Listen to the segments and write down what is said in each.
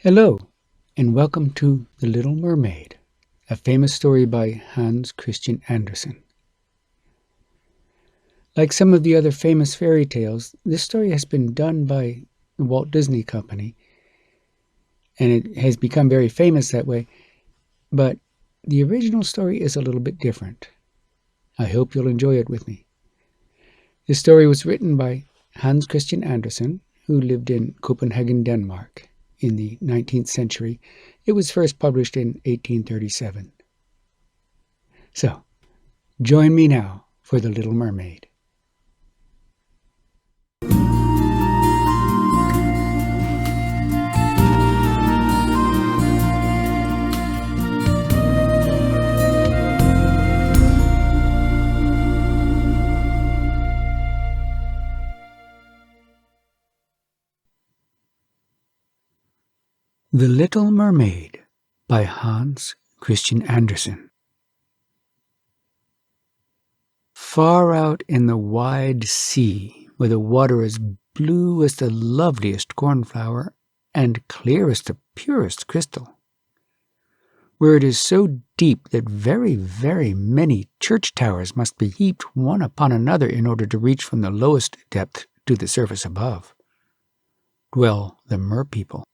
Hello, and welcome to The Little Mermaid, a famous story by Hans Christian Andersen. Like some of the other famous fairy tales, this story has been done by the Walt Disney Company, and it has become very famous that way, but the original story is a little bit different. I hope you'll enjoy it with me. This story was written by Hans Christian Andersen, who lived in Copenhagen, Denmark, in the 19th century. It was first published in 1837. So, join me now for The Little Mermaid. The Little Mermaid by Hans Christian Andersen. Far out in the wide sea, where the water is blue as the loveliest cornflower and clear as the purest crystal, where it is so deep that very, very many church towers must be heaped one upon another in order to reach from the lowest depth to the surface above, dwell the merpeople.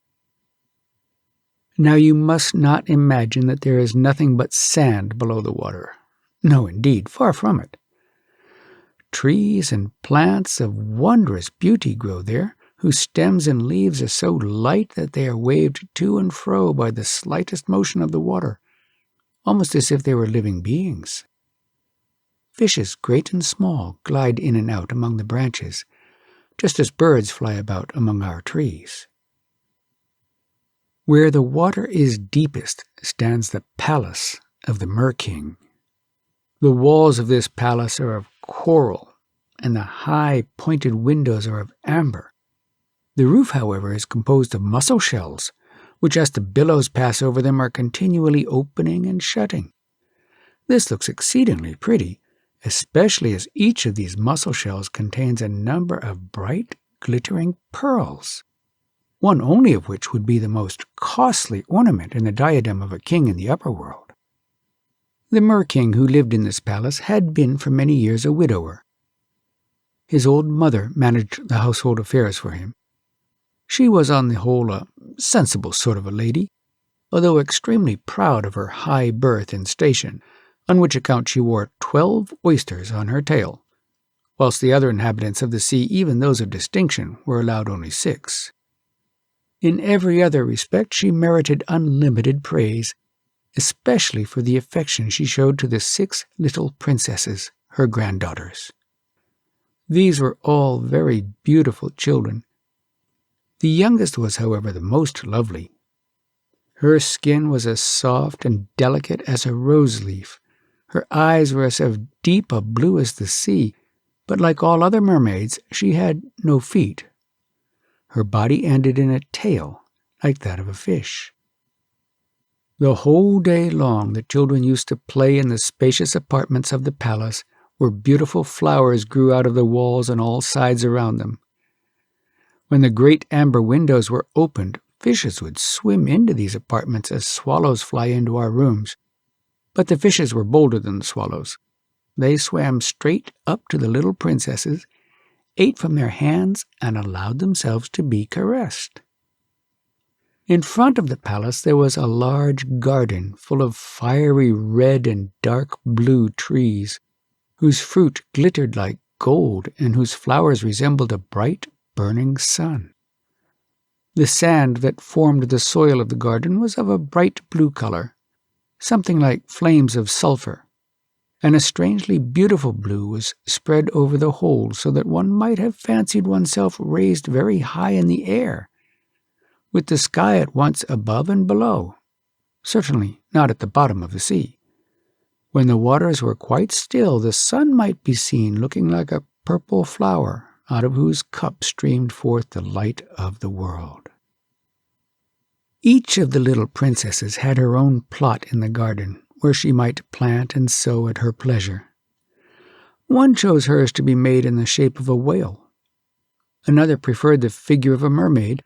Now you must not imagine that there is nothing but sand below the water. No, indeed, far from it. Trees and plants of wondrous beauty grow there, whose stems and leaves are so light that they are waved to and fro by the slightest motion of the water, almost as if they were living beings. Fishes, great and small, glide in and out among the branches, just as birds fly about among our trees. Where the water is deepest stands the palace of the Mer-King. The walls of this palace are of coral, and the high pointed windows are of amber. The roof, however, is composed of mussel shells, which as the billows pass over them are continually opening and shutting. This looks exceedingly pretty, especially as each of these mussel shells contains a number of bright, glittering pearls, one only of which would be the most costly ornament in the diadem of a king in the upper world. The Mer-King who lived in this palace had been for many years a widower. His old mother managed the household affairs for him. She was on the whole a sensible sort of a lady, although extremely proud of her high birth and station, on which account she wore 12 oysters on her tail, whilst the other inhabitants of the sea, even those of distinction, were allowed only 6. In every other respect she merited unlimited praise, especially for the affection she showed to the 6 little princesses, her granddaughters. These were all very beautiful children. The youngest was, however, the most lovely. Her skin was as soft and delicate as a rose leaf. Her eyes were as deep a blue as the sea, but like all other mermaids, she had no feet. Her body ended in a tail, like that of a fish. The whole day long the children used to play in the spacious apartments of the palace, where beautiful flowers grew out of the walls on all sides around them. When the great amber windows were opened, fishes would swim into these apartments as swallows fly into our rooms. But the fishes were bolder than the swallows. They swam straight up to the little princesses, ate from their hands, and allowed themselves to be caressed. In front of the palace there was a large garden full of fiery red and dark blue trees, whose fruit glittered like gold and whose flowers resembled a bright, burning sun. The sand that formed the soil of the garden was of a bright blue color, something like flames of sulphur, and a strangely beautiful blue was spread over the whole, so that one might have fancied oneself raised very high in the air, with the sky at once above and below, certainly not at the bottom of the sea. When the waters were quite still, the sun might be seen looking like a purple flower, out of whose cup streamed forth the light of the world. Each of the little princesses had her own plot in the garden, where she might plant and sow at her pleasure. One chose hers to be made in the shape of a whale. Another preferred the figure of a mermaid,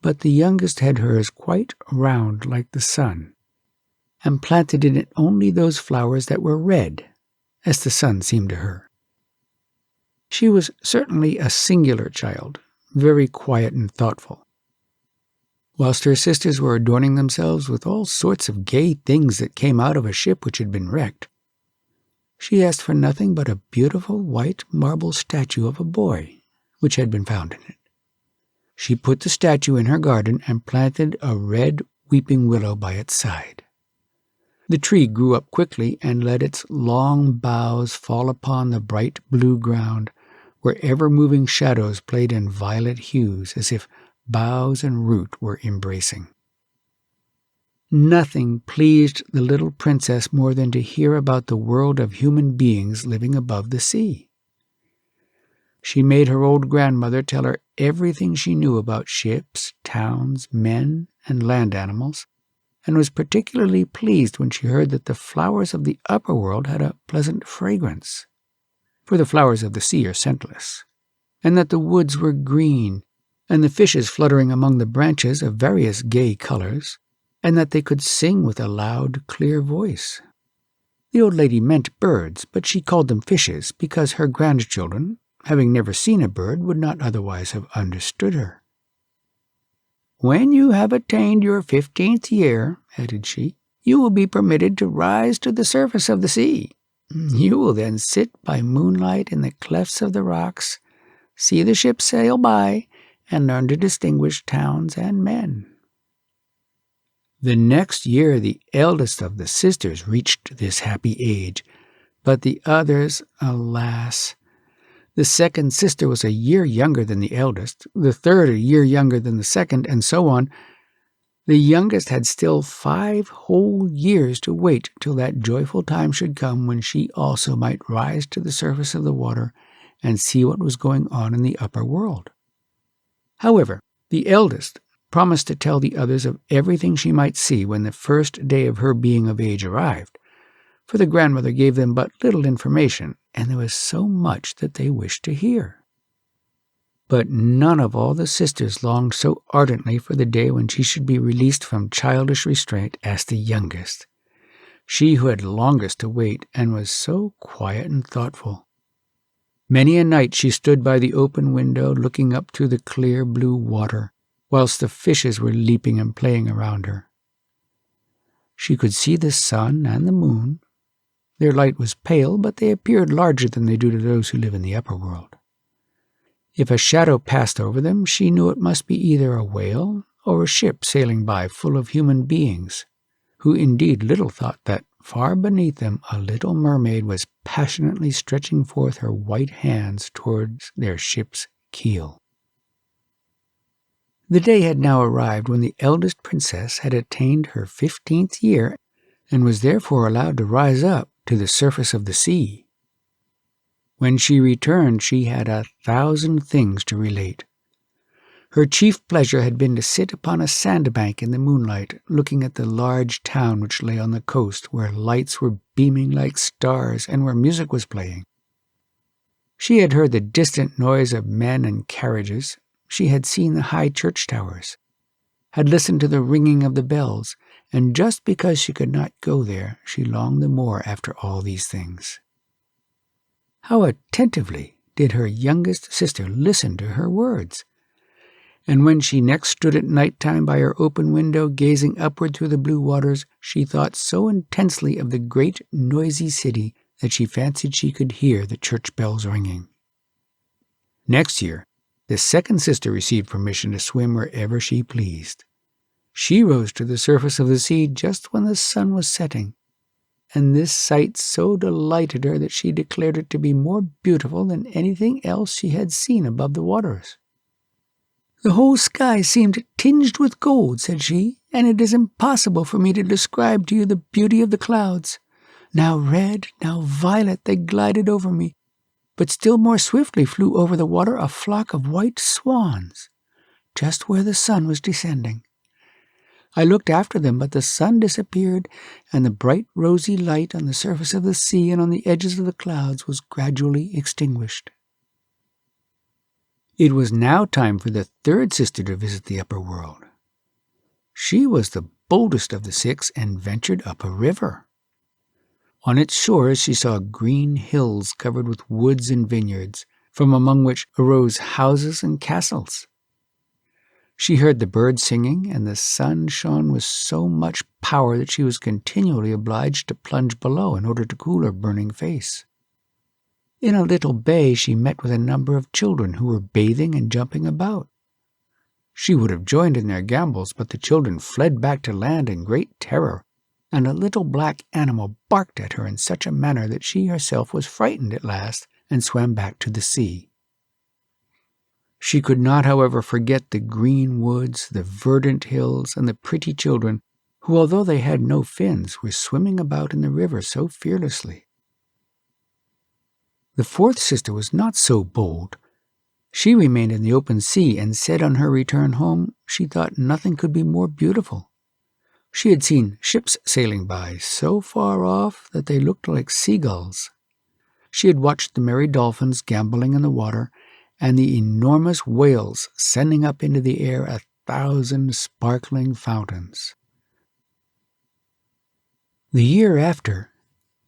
but the youngest had hers quite round like the sun, and planted in it only those flowers that were red, as the sun seemed to her. She was certainly a singular child, very quiet and thoughtful. Whilst her sisters were adorning themselves with all sorts of gay things that came out of a ship which had been wrecked, she asked for nothing but a beautiful white marble statue of a boy, which had been found in it. She put the statue in her garden and planted a red weeping willow by its side. The tree grew up quickly and let its long boughs fall upon the bright blue ground, where ever-moving shadows played in violet hues as if boughs and root were embracing. Nothing pleased the little princess more than to hear about the world of human beings living above the sea. She made her old grandmother tell her everything she knew about ships, towns, men, and land animals, and was particularly pleased when she heard that the flowers of the upper world had a pleasant fragrance, for the flowers of the sea are scentless, and that the woods were green, and the fishes fluttering among the branches of various gay colors, and that they could sing with a loud, clear voice. The old lady meant birds, but she called them fishes because her grandchildren, having never seen a bird, would not otherwise have understood her. "When you have attained your 15th year," added she, "you will be permitted to rise to the surface of the sea. You will then sit by moonlight in the clefts of the rocks, see the ships sail by, and learn to distinguish towns and men." The next year the eldest of the sisters reached this happy age, but the others, alas! The second sister was a year younger than the eldest, the third a year younger than the second, and so on. The youngest had still 5 whole years to wait till that joyful time should come when she also might rise to the surface of the water and see what was going on in the upper world. However, the eldest promised to tell the others of everything she might see when the first day of her being of age arrived, for the grandmother gave them but little information, and there was so much that they wished to hear. But none of all the sisters longed so ardently for the day when she should be released from childish restraint as the youngest, she who had longest to wait and was so quiet and thoughtful. Many a night she stood by the open window looking up through the clear blue water, whilst the fishes were leaping and playing around her. She could see the sun and the moon. Their light was pale, but they appeared larger than they do to those who live in the upper world. If a shadow passed over them, she knew it must be either a whale or a ship sailing by full of human beings, who indeed little thought that far beneath them a little mermaid was passionately stretching forth her white hands towards their ship's keel. The day had now arrived when the eldest princess had attained her 15th year and was therefore allowed to rise up to the surface of the sea. When she returned, she had 1,000 things to relate. Her chief pleasure had been to sit upon a sandbank in the moonlight, looking at the large town which lay on the coast, where lights were beaming like stars and where music was playing. She had heard the distant noise of men and carriages. She had seen the high church towers, had listened to the ringing of the bells, and just because she could not go there, she longed the more after all these things. How attentively did her youngest sister listen to her words! And when she next stood at night time by her open window, gazing upward through the blue waters, she thought so intensely of the great noisy city that she fancied she could hear the church bells ringing. Next year, the second sister received permission to swim wherever she pleased. She rose to the surface of the sea just when the sun was setting, and this sight so delighted her that she declared it to be more beautiful than anything else she had seen above the waters. "The whole sky seemed tinged with gold," said she, "and it is impossible for me to describe to you the beauty of the clouds. Now red, now violet, they glided over me, but still more swiftly flew over the water a flock of white swans, just where the sun was descending. I looked after them, but the sun disappeared, and the bright rosy light on the surface of the sea and on the edges of the clouds was gradually extinguished." It was now time for the third sister to visit the upper world. She was the boldest of the 6 and ventured up a river. On its shores she saw green hills covered with woods and vineyards, from among which arose houses and castles. She heard the birds singing, and the sun shone with so much power that she was continually obliged to plunge below in order to cool her burning face. In a little bay she met with a number of children who were bathing and jumping about. She would have joined in their gambols, but the children fled back to land in great terror, and a little black animal barked at her in such a manner that she herself was frightened at last and swam back to the sea. She could not, however, forget the green woods, the verdant hills, and the pretty children, who, although they had no fins, were swimming about in the river so fearlessly. The 4th sister was not so bold. She remained in the open sea and said on her return home she thought nothing could be more beautiful. She had seen ships sailing by so far off that they looked like seagulls. She had watched the merry dolphins gambolling in the water, and the enormous whales sending up into the air 1,000 sparkling fountains. The year after,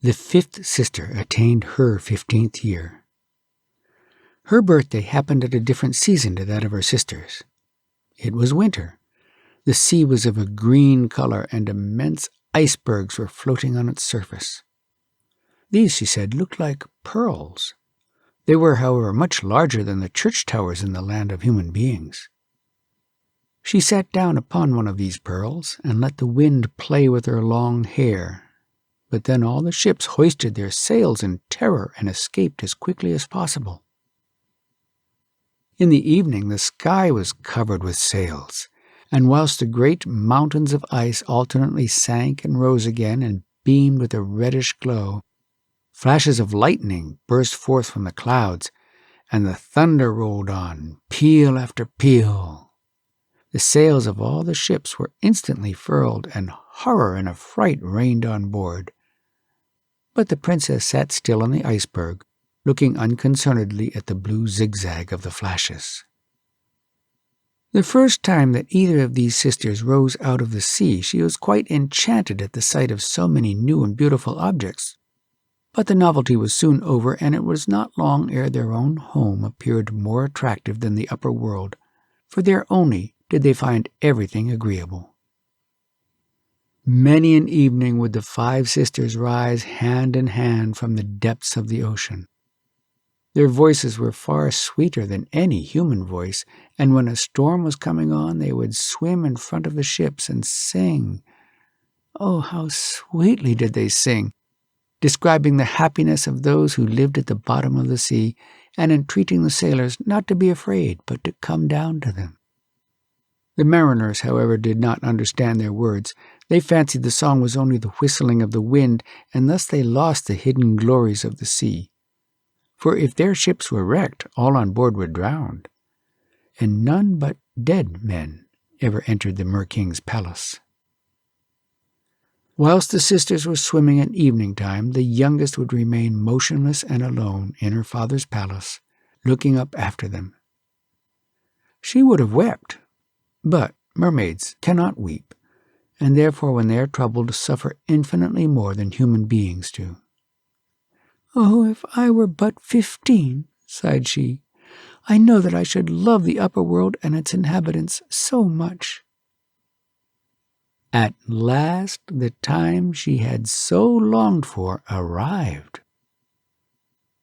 the 5th sister attained her 15th year. Her birthday happened at a different season to that of her sisters. It was winter. The sea was of a green color, and immense icebergs were floating on its surface. These, she said, looked like pearls. They were, however, much larger than the church towers in the land of human beings. She sat down upon one of these pearls and let the wind play with her long hair. But then all the ships hoisted their sails in terror and escaped as quickly as possible. In the evening the sky was covered with sails, and whilst the great mountains of ice alternately sank and rose again and beamed with a reddish glow, flashes of lightning burst forth from the clouds, and the thunder rolled on, peal after peal. The sails of all the ships were instantly furled, and horror and affright reigned on board. But the princess sat still on the iceberg, looking unconcernedly at the blue zigzag of the flashes. The first time that either of these sisters rose out of the sea, she was quite enchanted at the sight of so many new and beautiful objects. But the novelty was soon over, and it was not long ere their own home appeared more attractive than the upper world, for there only did they find everything agreeable. Many an evening would the 5 sisters rise hand in hand from the depths of the ocean. Their voices were far sweeter than any human voice, and when a storm was coming on, they would swim in front of the ships and sing. Oh, how sweetly did they sing, describing the happiness of those who lived at the bottom of the sea, and entreating the sailors not to be afraid, but to come down to them. The mariners, however, did not understand their words. They fancied the song was only the whistling of the wind, and thus they lost the hidden glories of the sea. For if their ships were wrecked, all on board were drowned, and none but dead men ever entered the Mer-King's palace. Whilst the sisters were swimming at evening time, the youngest would remain motionless and alone in her father's palace, looking up after them. She would have wept, but mermaids cannot weep, and therefore when they are troubled suffer infinitely more than human beings do. "Oh, if I were but 15, sighed she, "I know that I should love the upper world and its inhabitants so much." At last the time she had so longed for arrived.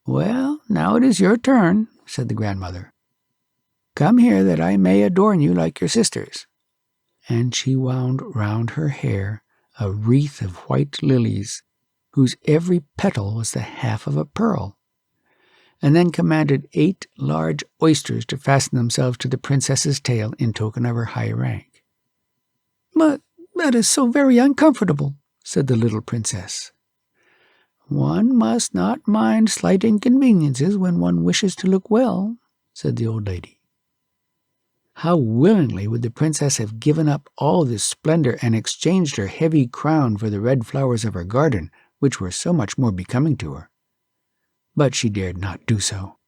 "Well, now it is your turn," said the grandmother. "Come here that I may adorn you like your sisters." And she wound round her hair a wreath of white lilies, whose every petal was the half of a pearl, and then commanded 8 large oysters to fasten themselves to the princess's tail in token of her high rank. "But that is so very uncomfortable," said the little princess. "One must not mind slight inconveniences when one wishes to look well," said the old lady. How willingly would the princess have given up all this splendor and exchanged her heavy crown for the red flowers of her garden, which were so much more becoming to her. But she dared not do so.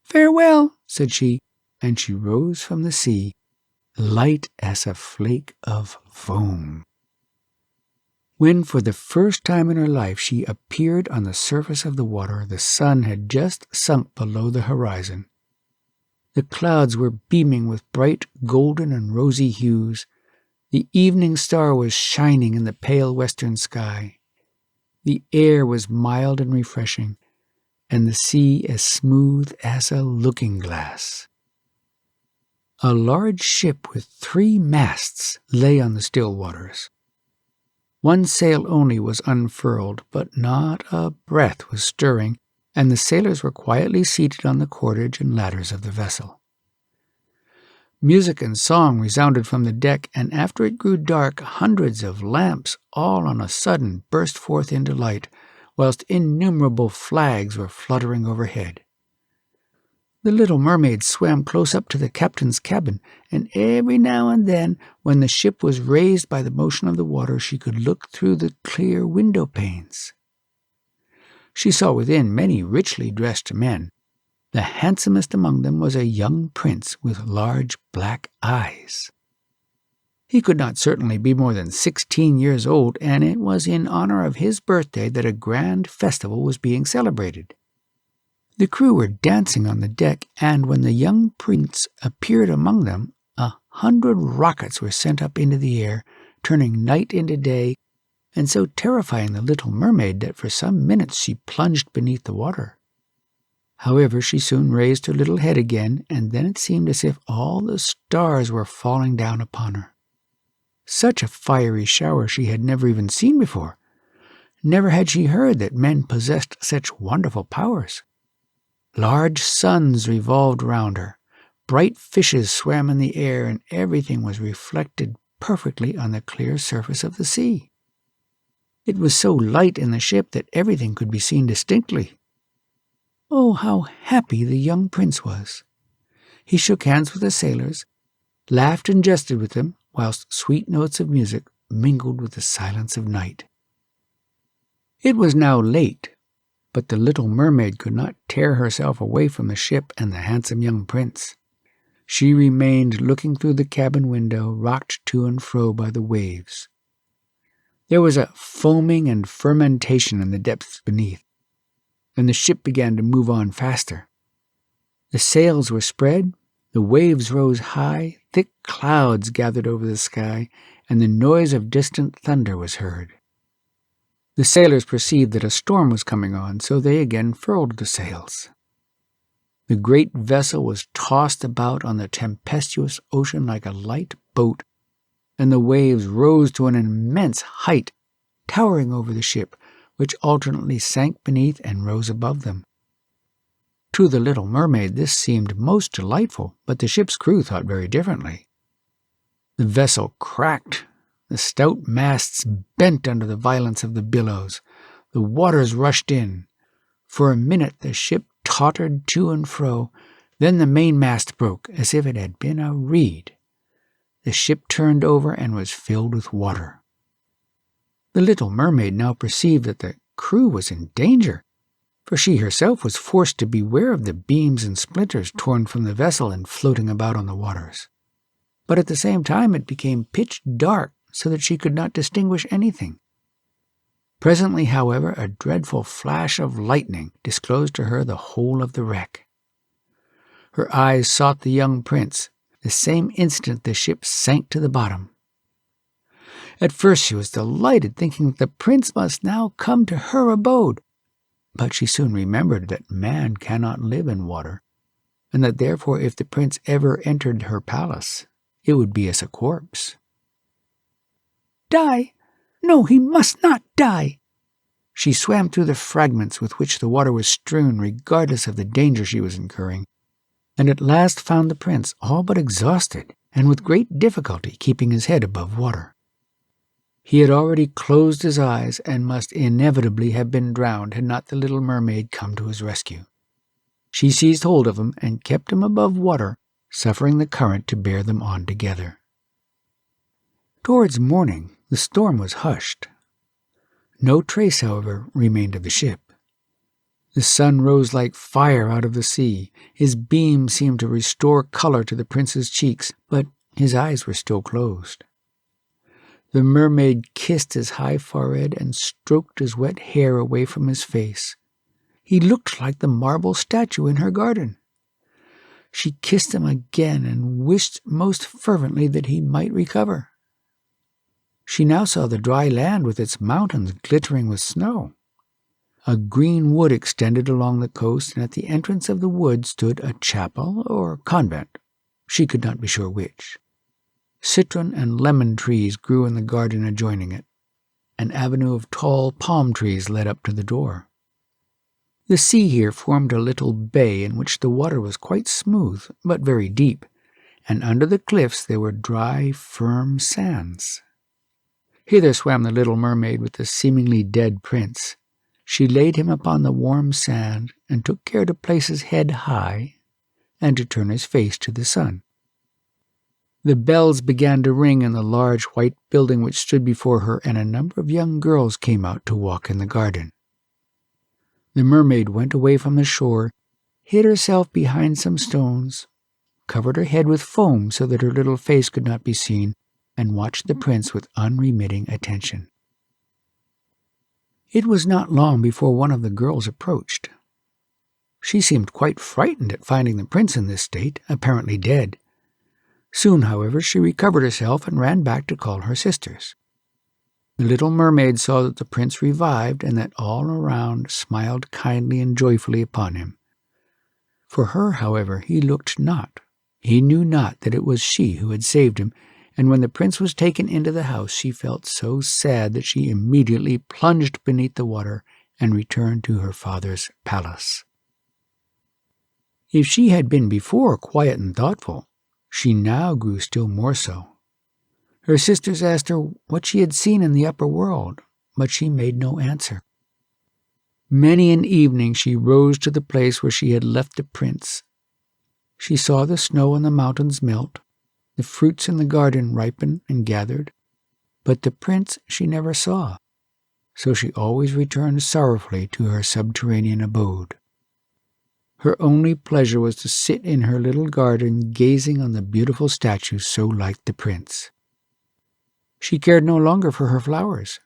"Farewell," said she, and she rose from the sea light as a flake of foam. When for the first time in her life she appeared on the surface of the water, the sun had just sunk below the horizon. The clouds were beaming with bright golden and rosy hues. The evening star was shining in the pale western sky. The air was mild and refreshing, and the sea as smooth as a looking-glass. A large ship with 3 masts lay on the still waters. One sail only was unfurled, but not a breath was stirring, and the sailors were quietly seated on the cordage and ladders of the vessel. Music and song resounded from the deck, and after it grew dark, hundreds of lamps all on a sudden burst forth into light, whilst innumerable flags were fluttering overhead. The little mermaid swam close up to the captain's cabin, and every now and then, when the ship was raised by the motion of the water, she could look through the clear window panes. She saw within many richly dressed men. The handsomest among them was a young prince with large black eyes. He could not certainly be more than 16 years old, and it was in honor of his birthday that a grand festival was being celebrated. The crew were dancing on the deck, and when the young prince appeared among them, 100 rockets were sent up into the air, turning night into day, and so terrifying the little mermaid that for some minutes she plunged beneath the water. However, she soon raised her little head again, and then it seemed as if all the stars were falling down upon her. Such a fiery shower she had never even seen before. Never had she heard that men possessed such wonderful powers. Large suns revolved round her, bright fishes swam in the air, and everything was reflected perfectly on the clear surface of the sea. It was so light in the ship that everything could be seen distinctly. Oh, how happy the young prince was! He shook hands with the sailors, laughed and jested with them, whilst sweet notes of music mingled with the silence of night. It was now late, but the little mermaid could not tear herself away from the ship and the handsome young prince. She remained looking through the cabin window, rocked to and fro by the waves. There was a foaming and fermentation in the depths beneath, and the ship began to move on faster. The sails were spread, the waves rose high, thick clouds gathered over the sky, and the noise of distant thunder was heard. The sailors perceived that a storm was coming on, so they again furled the sails. The great vessel was tossed about on the tempestuous ocean like a light boat, and the waves rose to an immense height, towering over the ship, which alternately sank beneath and rose above them. To the little mermaid this seemed most delightful, but the ship's crew thought very differently. The vessel cracked. The stout masts bent under the violence of the billows. The waters rushed in. For a minute the ship tottered to and fro. Then the mainmast broke, as if it had been a reed. The ship turned over and was filled with water. The little mermaid now perceived that the crew was in danger, for she herself was forced to beware of the beams and splinters torn from the vessel and floating about on the waters. But at the same time it became pitch dark, so that she could not distinguish anything. Presently, however, a dreadful flash of lightning disclosed to her the whole of the wreck. Her eyes sought the young prince. The same instant the ship sank to the bottom. At first she was delighted, thinking that the prince must now come to her abode, but she soon remembered that man cannot live in water, and that therefore if the prince ever entered her palace, it would be as a corpse. Die! No, he must not die! She swam through the fragments with which the water was strewn, regardless of the danger she was incurring, and at last found the prince all but exhausted, and with great difficulty keeping his head above water. He had already closed his eyes, and must inevitably have been drowned had not the little mermaid come to his rescue. She seized hold of him and kept him above water, suffering the current to bear them on together. Towards morning, the storm was hushed. No trace, however, remained of the ship. The sun rose like fire out of the sea. His beams seemed to restore color to the prince's cheeks, but His eyes were still closed. The mermaid kissed his high forehead and stroked his wet hair away from his face. He looked like the marble statue in her garden. She kissed him again and wished most fervently that he might recover. She now saw the dry land with its mountains glittering with snow. A green wood extended along the coast, and at the entrance of the wood stood a chapel or convent. She could not be sure which. Citron and lemon trees grew in the garden adjoining it. An avenue of tall palm trees led up to the door. The sea here formed a little bay in which the water was quite smooth, but very deep, and under the cliffs there were dry, firm sands. Hither swam the little mermaid with the seemingly dead prince. She laid him upon the warm sand and took care to place his head high and to turn his face to the sun. The bells began to ring in the large white building which stood before her, and a number of young girls came out to walk in the garden. The mermaid went away from the shore, hid herself behind some stones, covered her head with foam so that her little face could not be seen, and watched the prince with unremitting attention. It was not long before one of the girls approached. She seemed quite frightened at finding the prince in this state, apparently dead. Soon, however, she recovered herself and ran back to call her sisters. The little mermaid saw that the prince revived and that all around smiled kindly and joyfully upon him. For her, however, he looked not. He knew not that it was she who had saved him, and when the prince was taken into the house, she felt so sad that she immediately plunged beneath the water and returned to her father's palace. If she had been before quiet and thoughtful, she now grew still more so. Her sisters asked her what she had seen in the upper world, but she made no answer. Many an evening she rose to the place where she had left the prince. She saw the snow on the mountains melt, the fruits in the garden ripen and gathered, but the prince she never saw, so she always returned sorrowfully to her subterranean abode. Her only pleasure was to sit in her little garden gazing on the beautiful statue so like the prince. She cared no longer for her flowers.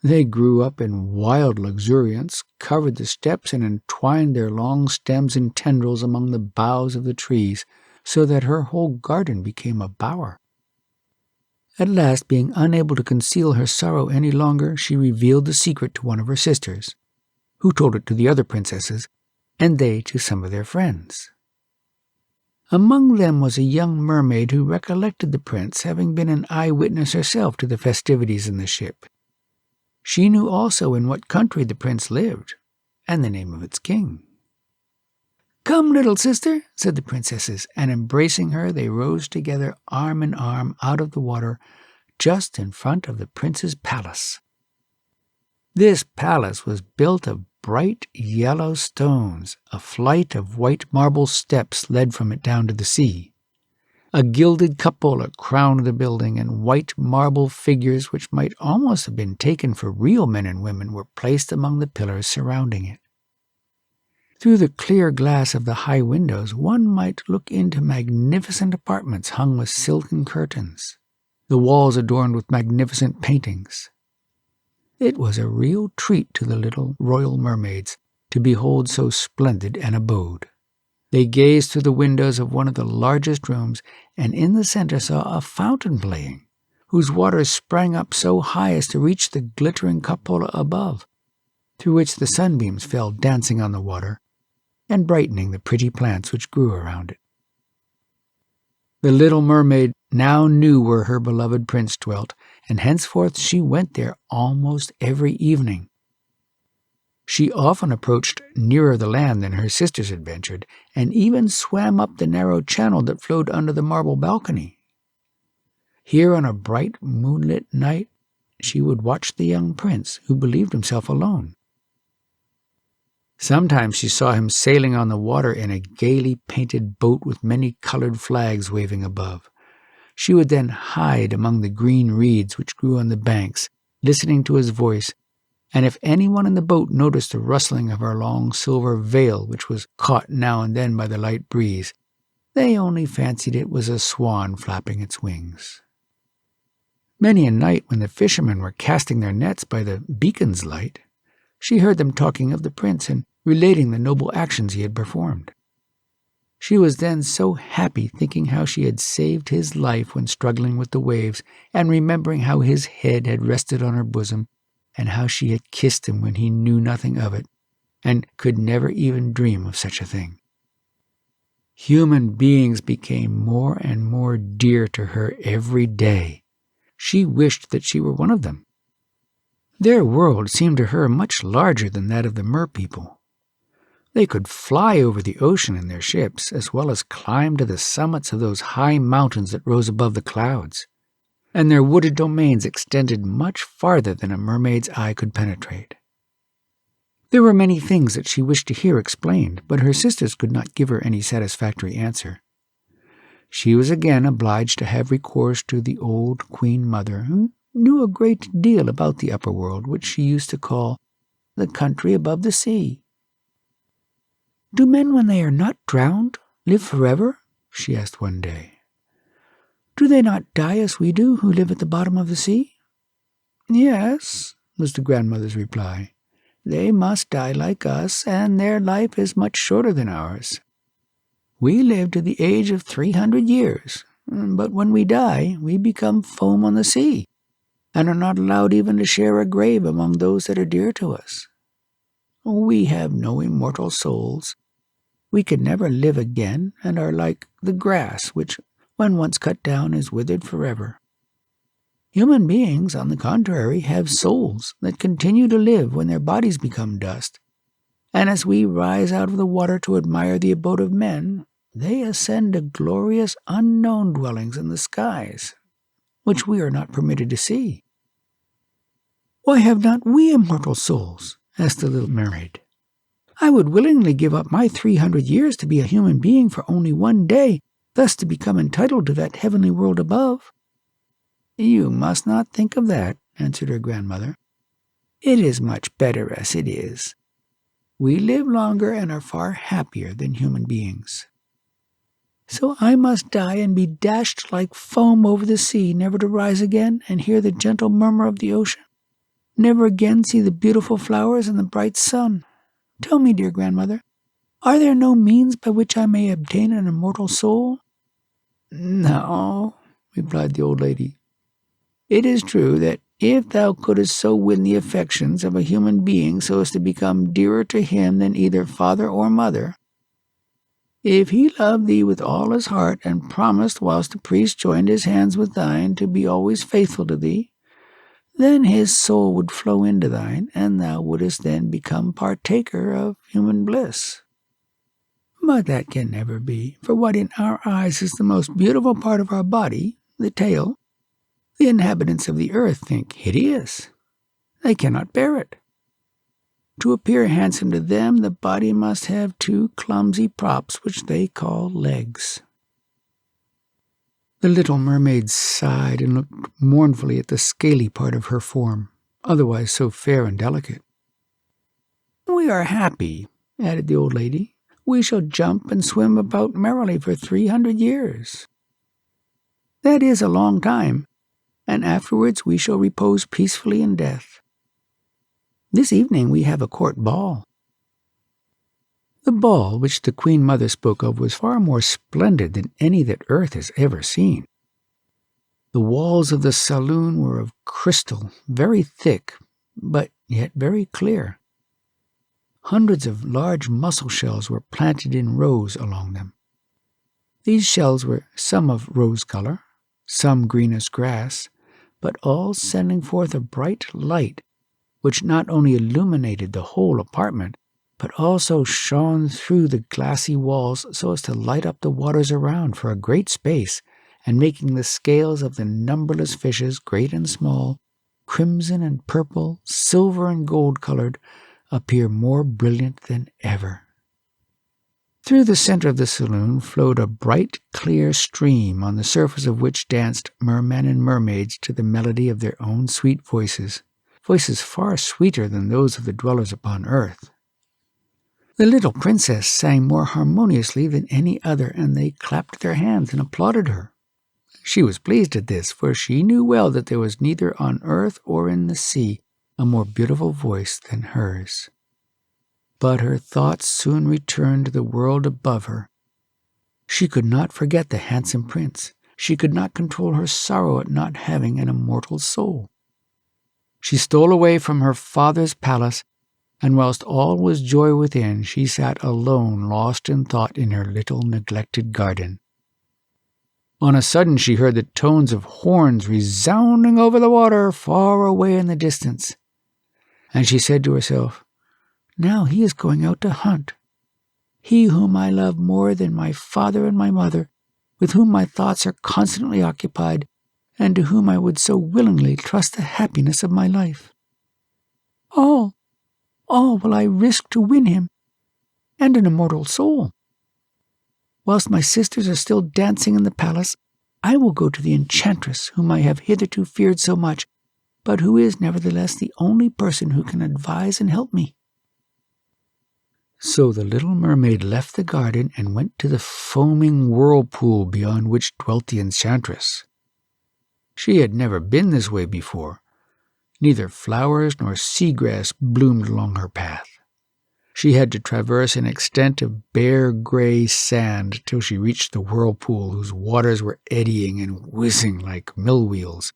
They grew up in wild luxuriance, covered the steps, and entwined their long stems and tendrils among the boughs of the trees, so that her whole garden became a bower. At last, being unable to conceal her sorrow any longer, she revealed the secret to one of her sisters, who told it to the other princesses, and they to some of their friends. Among them was a young mermaid who recollected the prince, having been an eyewitness herself to the festivities in the ship. She knew also in what country the prince lived, and the name of its king. "Come, little sister," said the princesses, and embracing her they rose together arm in arm out of the water, just in front of the prince's palace. This palace was built of bright yellow stones. A flight of white marble steps led from it down to the sea. A gilded cupola crowned the building, and white marble figures which might almost have been taken for real men and women were placed among the pillars surrounding it. Through the clear glass of the high windows one might look into magnificent apartments hung with silken curtains, the walls adorned with magnificent paintings. It was a real treat to the little royal mermaids to behold so splendid an abode. They gazed through the windows of one of the largest rooms, and in the center saw a fountain playing, whose waters sprang up so high as to reach the glittering cupola above, through which the sunbeams fell dancing on the water and brightening the pretty plants which grew around it. The little mermaid now knew where her beloved prince dwelt, and henceforth she went there almost every evening. She often approached nearer the land than her sisters had ventured, and even swam up the narrow channel that flowed under the marble balcony. Here on a bright moonlit night she would watch the young prince, who believed himself alone. Sometimes she saw him sailing on the water in a gaily painted boat with many colored flags waving above. She would then hide among the green reeds which grew on the banks, listening to his voice, and if anyone in the boat noticed the rustling of her long silver veil, which was caught now and then by the light breeze, They only fancied it was a swan flapping its wings. Many a night when the fishermen were casting their nets by the beacon's light, she heard them talking of the prince and relating the noble actions he had performed. She was then so happy thinking how she had saved his life when struggling with the waves, and remembering how his head had rested on her bosom, and how she had kissed him when he knew nothing of it, and could never even dream of such a thing. Human beings became more and more dear to her every day. She wished that she were one of them. Their world seemed to her much larger than that of the merpeople. They could fly over the ocean in their ships, as well as climb to the summits of those high mountains that rose above the clouds, and their wooded domains extended much farther than a mermaid's eye could penetrate. There were many things that she wished to hear explained, but her sisters could not give her any satisfactory answer. She was again obliged to have recourse to the old Queen Mother, who knew a great deal about the upper world, which she used to call the country above the sea. "Do men, when they are not drowned, live forever?" she asked one day. "Do they not die as we do, who live at the bottom of the sea?" "Yes," was the grandmother's reply. "They must die like us, and their life is much shorter than ours. We live to the age of 300 years, but when we die, we become foam on the sea, and are not allowed even to share a grave among those that are dear to us. We have no immortal souls. We can never live again, and are like the grass, which, when once cut down, is withered forever. Human beings, on the contrary, have souls that continue to live when their bodies become dust, and as we rise out of the water to admire the abode of men, they ascend to glorious unknown dwellings in the skies, which we are not permitted to see." "Why have not we immortal souls?" asked the little mermaid. "I would willingly give up my 300 years to be a human being for only one day, thus to become entitled to that heavenly world above." "You must not think of that," answered her grandmother. "It is much better as it is. We live longer and are far happier than human beings." "So I must die and be dashed like foam over the sea, never to rise again and hear the gentle murmur of the ocean, never again see the beautiful flowers and the bright sun. Tell me, dear grandmother, are there no means by which I may obtain an immortal soul?" "No," replied the old lady. "It is true that if thou couldst so win the affections of a human being so as to become dearer to him than either father or mother, if he loved thee with all his heart and promised, whilst the priest joined his hands with thine, to be always faithful to thee, then his soul would flow into thine, and thou wouldst then become partaker of human bliss. But that can never be, for what in our eyes is the most beautiful part of our body, the tail, the inhabitants of the earth think hideous. They cannot bear it. To appear handsome to them, the body must have two clumsy props which they call legs." The little mermaid sighed and looked mournfully at the scaly part of her form, otherwise so fair and delicate. "We are happy," added the old lady. "We shall jump and swim about merrily for 300 years. That is a long time, and afterwards we shall repose peacefully in death. This evening we have a court ball." The ball which the Queen Mother spoke of was far more splendid than any that earth has ever seen. The walls of the saloon were of crystal, very thick, but yet very clear. Hundreds of large mussel shells were planted in rows along them. These shells were some of rose color, some green as grass, but all sending forth a bright light, which not only illuminated the whole apartment, but also shone through the glassy walls so as to light up the waters around for a great space, and making the scales of the numberless fishes, great and small, crimson and purple, silver and gold-colored, appear more brilliant than ever. Through the center of the saloon flowed a bright, clear stream, on the surface of which danced mermen and mermaids to the melody of their own sweet voices, voices far sweeter than those of the dwellers upon earth. The little princess sang more harmoniously than any other, and they clapped their hands and applauded her. She was pleased at this, for she knew well that there was neither on earth or in the sea a more beautiful voice than hers. But her thoughts soon returned to the world above her. She could not forget the handsome prince. She could not control her sorrow at not having an immortal soul. She stole away from her father's palace, and whilst all was joy within, she sat alone, lost in thought in her little neglected garden. On a sudden she heard the tones of horns resounding over the water far away in the distance, and she said to herself, "Now he is going out to hunt. He whom I love more than my father and my mother, with whom my thoughts are constantly occupied, and to whom I would so willingly trust the happiness of my life. All will I risk to win him, and an immortal soul. Whilst my sisters are still dancing in the palace, I will go to the enchantress whom I have hitherto feared so much, but who is nevertheless the only person who can advise and help me." So the little mermaid left the garden and went to the foaming whirlpool beyond which dwelt the enchantress. She had never been this way before. Neither flowers nor seagrass bloomed along her path. She had to traverse an extent of bare grey sand till she reached the whirlpool, whose waters were eddying and whizzing like mill wheels,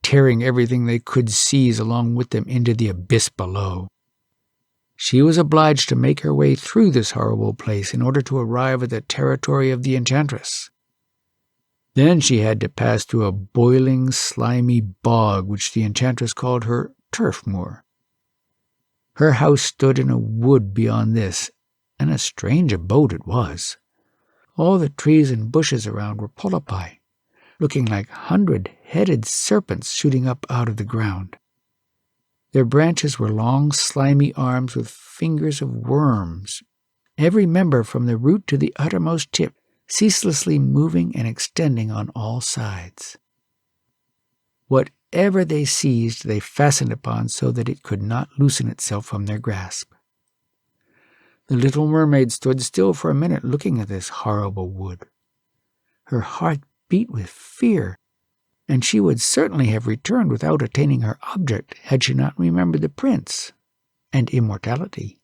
tearing everything they could seize along with them into the abyss below. She was obliged to make her way through this horrible place in order to arrive at the territory of the enchantress. Then she had to pass through a boiling, slimy bog, which the enchantress called her turf moor. Her house stood in a wood beyond this, and a strange abode it was. All the trees and bushes around were polypi, looking like 100-headed serpents shooting up out of the ground. Their branches were long, slimy arms with fingers of worms, every member from the root to the uttermost tip, ceaselessly moving and extending on all sides. Whatever they seized, they fastened upon so that it could not loosen itself from their grasp. The little mermaid stood still for a minute looking at this horrible wood. Her heart beat with fear, and she would certainly have returned without attaining her object had she not remembered the prince and immortality.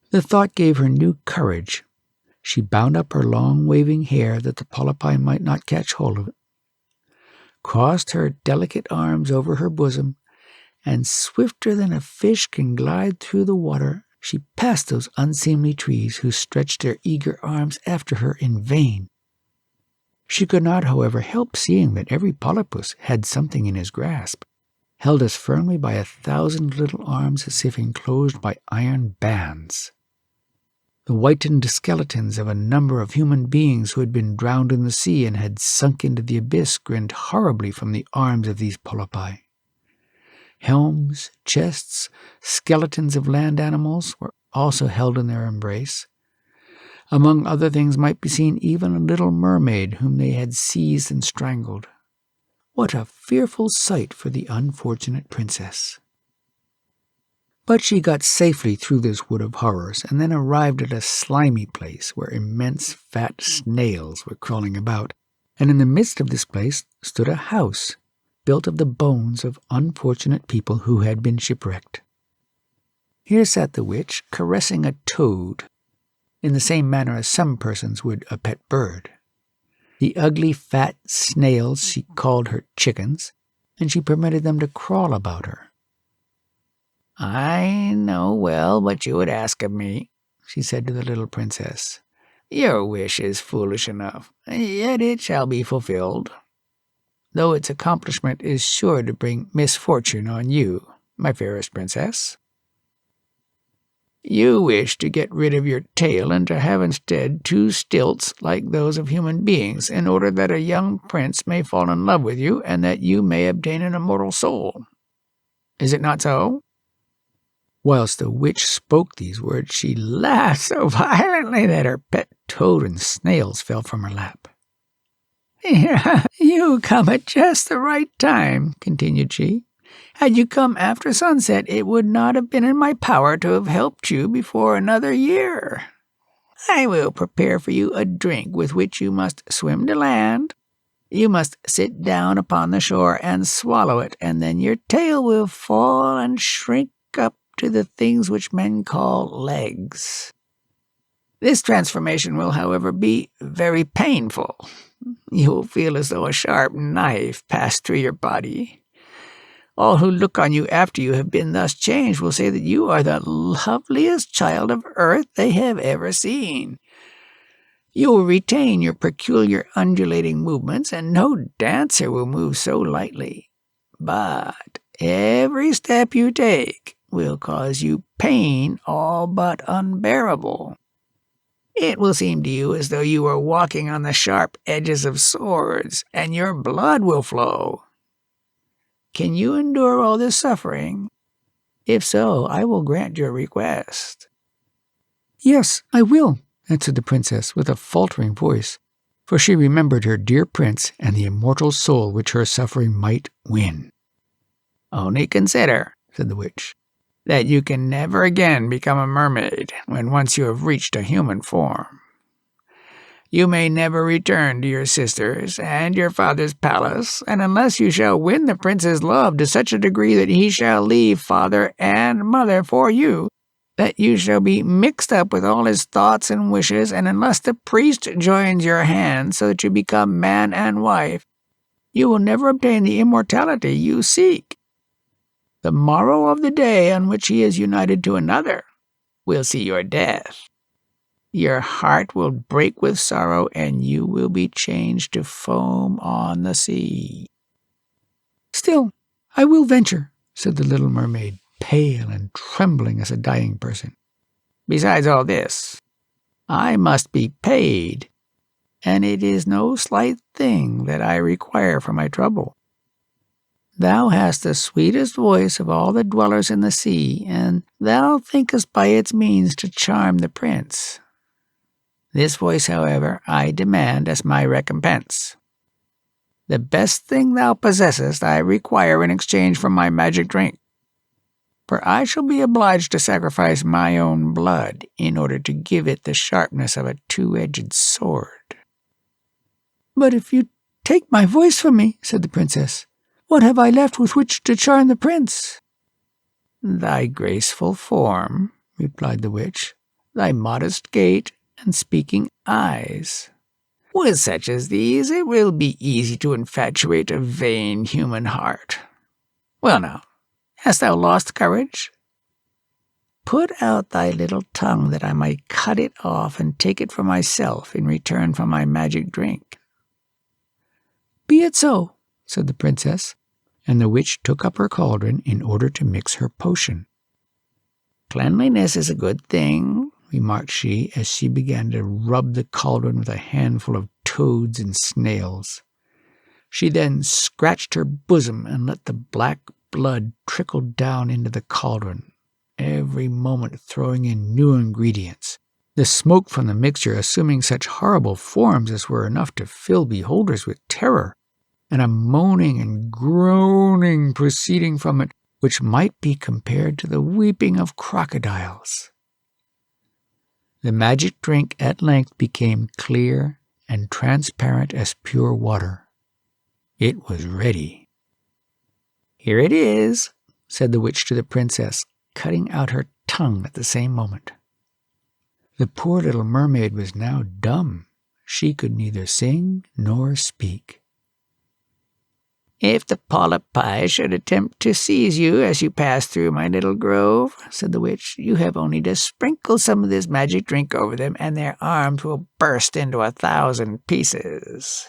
The thought gave her new courage. She bound up her long waving hair that the polypi might not catch hold of it, crossed her delicate arms over her bosom, and swifter than a fish can glide through the water, she passed those unseemly trees who stretched their eager arms after her in vain. She could not, however, help seeing that every polypus had something in his grasp, held as firmly by 1,000 little arms as if enclosed by iron bands. The whitened skeletons of a number of human beings who had been drowned in the sea and had sunk into the abyss grinned horribly from the arms of these polypi. Helms, chests, skeletons of land animals were also held in their embrace. Among other things might be seen even a little mermaid whom they had seized and strangled. What a fearful sight for the unfortunate princess! But she got safely through this wood of horrors, and then arrived at a slimy place where immense fat snails were crawling about, and in the midst of this place stood a house built of the bones of unfortunate people who had been shipwrecked. Here sat the witch, caressing a toad, in the same manner as some persons would a pet bird. The ugly fat snails she called her chickens, and she permitted them to crawl about her. "I know well what you would ask of me," she said to the little princess. "Your wish is foolish enough, yet it shall be fulfilled, though its accomplishment is sure to bring misfortune on you, my fairest princess. You wish to get rid of your tail and to have instead 2 stilts like those of human beings, in order that a young prince may fall in love with you and that you may obtain an immortal soul. Is it not so?" Whilst the witch spoke these words, she laughed so violently that her pet toad and snails fell from her lap. "You come at just the right time," continued she. Had you come after sunset, it would not have been in my power to have helped you before another year. I will prepare for you a drink with which you must swim to land. You must sit down upon the shore and swallow it, and then your tail will fall and shrink up to the things which men call legs. This transformation will, however, be very painful. You will feel as though a sharp knife passed through your body. All who look on you after you have been thus changed will say that you are the loveliest child of earth they have ever seen. You will retain your peculiar undulating movements, and no dancer will move so lightly. But every step you take will cause you pain all but unbearable. It will seem to you as though you were walking on the sharp edges of swords, and your blood will flow. Can you endure all this suffering? If so, I will grant your request." "Yes, I will," answered the princess with a faltering voice, for she remembered her dear prince and the immortal soul which her suffering might win. "Only consider," said the witch, "that you can never again become a mermaid when once you have reached a human form. You may never return to your sisters and your father's palace, and unless you shall win the prince's love to such a degree that he shall leave father and mother for you, that you shall be mixed up with all his thoughts and wishes, and unless the priest joins your hands so that you become man and wife, you will never obtain the immortality you seek. The morrow of the day on which he is united to another will see your death. Your heart will break with sorrow, and you will be changed to foam on the sea." "Still, I will venture," said the little mermaid, pale and trembling as a dying person. "Besides all this, I must be paid, and it is no slight thing that I require for my trouble. Thou hast the sweetest voice of all the dwellers in the sea, and thou thinkest by its means to charm the prince. This voice, however, I demand as my recompense. The best thing thou possessest I require in exchange for my magic drink, for I shall be obliged to sacrifice my own blood in order to give it the sharpness of a two-edged sword." "But if you take my voice from me," said the princess, "what have I left with which to charm the prince?" "Thy graceful form," replied the witch, "thy modest gait and speaking eyes. With such as these, it will be easy to infatuate a vain human heart. Well now, hast thou lost courage? Put out thy little tongue that I might cut it off and take it for myself in return for my magic drink." "Be it so," said the princess, and the witch took up her cauldron in order to mix her potion. "Cleanliness is a good thing," remarked she as she began to rub the cauldron with a handful of toads and snails. She then scratched her bosom and let the black blood trickle down into the cauldron, every moment throwing in new ingredients, the smoke from the mixture assuming such horrible forms as were enough to fill beholders with terror, and a moaning and groaning proceeding from it which might be compared to the weeping of crocodiles. The magic drink at length became clear and transparent as pure water. It was ready. "Here it is," said the witch to the princess, cutting out her tongue at the same moment. The poor little mermaid was now dumb. She could neither sing nor speak. "If the polypi should attempt to seize you as you pass through my little grove," said the witch, "you have only to sprinkle some of this magic drink over them, and their arms will burst into 1,000 pieces."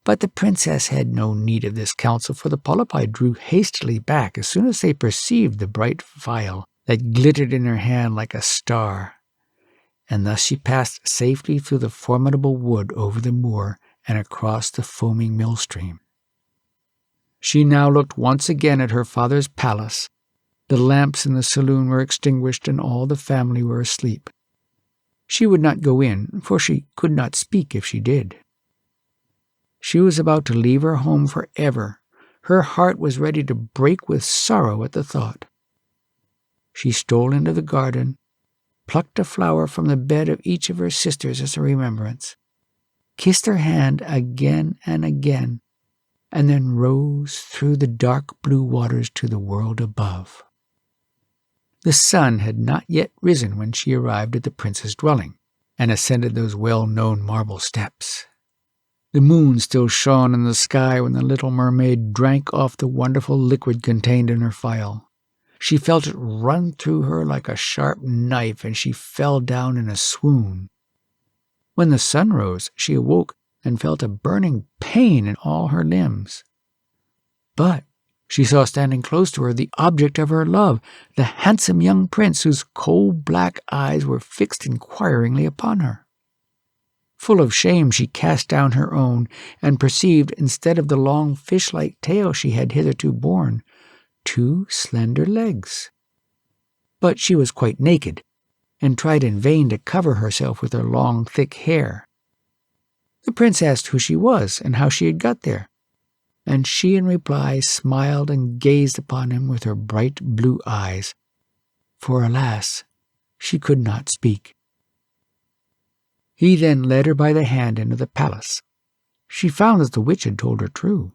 But the princess had no need of this counsel, for the polypi drew hastily back as soon as they perceived the bright vial that glittered in her hand like a star, and thus she passed safely through the formidable wood over the moor and across the foaming millstream. She now looked once again at her father's palace. The lamps in the saloon were extinguished, and all the family were asleep. She would not go in, for she could not speak if she did. She was about to leave her home forever, Her heart was ready to break with sorrow at the thought. She stole into the garden, plucked a flower from the bed of each of her sisters as a remembrance, kissed her hand again and again, and then rose through the dark blue waters to the world above. The sun had not yet risen when she arrived at the prince's dwelling and ascended those well-known marble steps. The moon still shone in the sky when the little mermaid drank off the wonderful liquid contained in her phial. She felt it run through her like a sharp knife, and she fell down in a swoon. When the sun rose, she awoke and felt a burning pain in all her limbs. But she saw standing close to her the object of her love, the handsome young prince whose coal black eyes were fixed inquiringly upon her. Full of shame, she cast down her own, and perceived, instead of the long fish-like tail she had hitherto borne, 2 slender legs. But she was quite naked, and tried in vain to cover herself with her long, thick hair. The prince asked who she was and how she had got there, and she in reply smiled and gazed upon him with her bright blue eyes, for alas, she could not speak. He then led her by the hand into the palace. She found that the witch had told her true.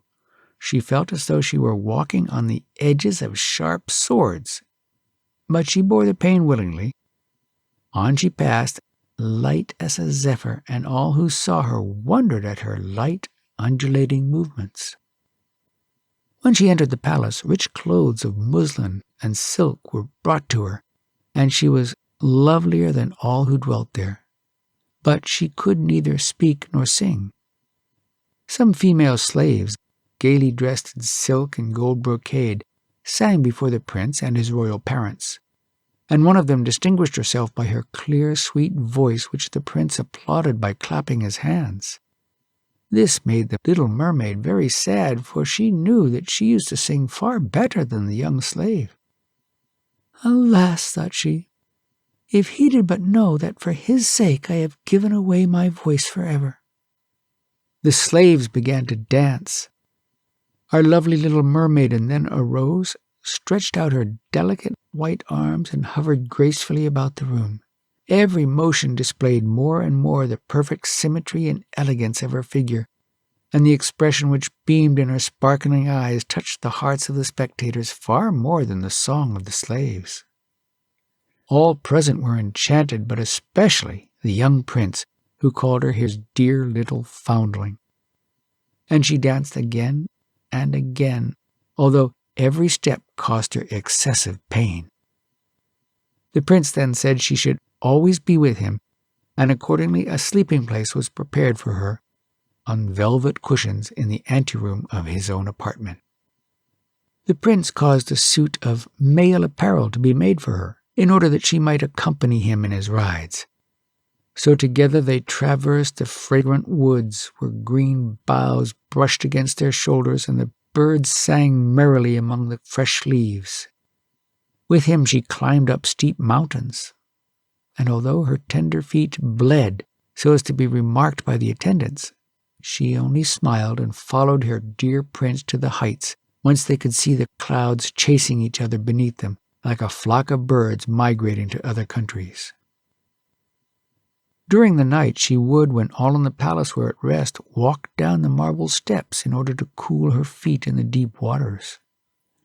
She felt as though she were walking on the edges of sharp swords, but she bore the pain willingly. On she passed, light as a zephyr, and all who saw her wondered at her light, undulating movements. When she entered the palace, rich clothes of muslin and silk were brought to her, and she was lovelier than all who dwelt there. But she could neither speak nor sing. Some female slaves, gaily dressed in silk and gold brocade, sang before the prince and his royal parents, and one of them distinguished herself by her clear, sweet voice, which the prince applauded by clapping his hands. This made the little mermaid very sad, for she knew that she used to sing far better than the young slave. Alas, thought she, if he did but know that for his sake I have given away my voice forever. The slaves began to dance. Our lovely little mermaiden then arose, stretched out her delicate white arms, and hovered gracefully about the room. Every motion displayed more and more the perfect symmetry and elegance of her figure, and the expression which beamed in her sparkling eyes touched the hearts of the spectators far more than the song of the slaves. All present were enchanted, but especially the young prince, who called her his dear little foundling. And she danced again and again, although every step cost her excessive pain. The prince then said she should always be with him, and accordingly a sleeping place was prepared for her on velvet cushions in the anteroom of his own apartment. The prince caused a suit of male apparel to be made for her, in order that she might accompany him in his rides. So together they traversed the fragrant woods, where green boughs brushed against their shoulders, and the birds sang merrily among the fresh leaves. With him she climbed up steep mountains, and although her tender feet bled so as to be remarked by the attendants, she only smiled and followed her dear prince to the heights, whence they could see the clouds chasing each other beneath them, like a flock of birds migrating to other countries. During the night she would, when all in the palace were at rest, walk down the marble steps in order to cool her feet in the deep waters.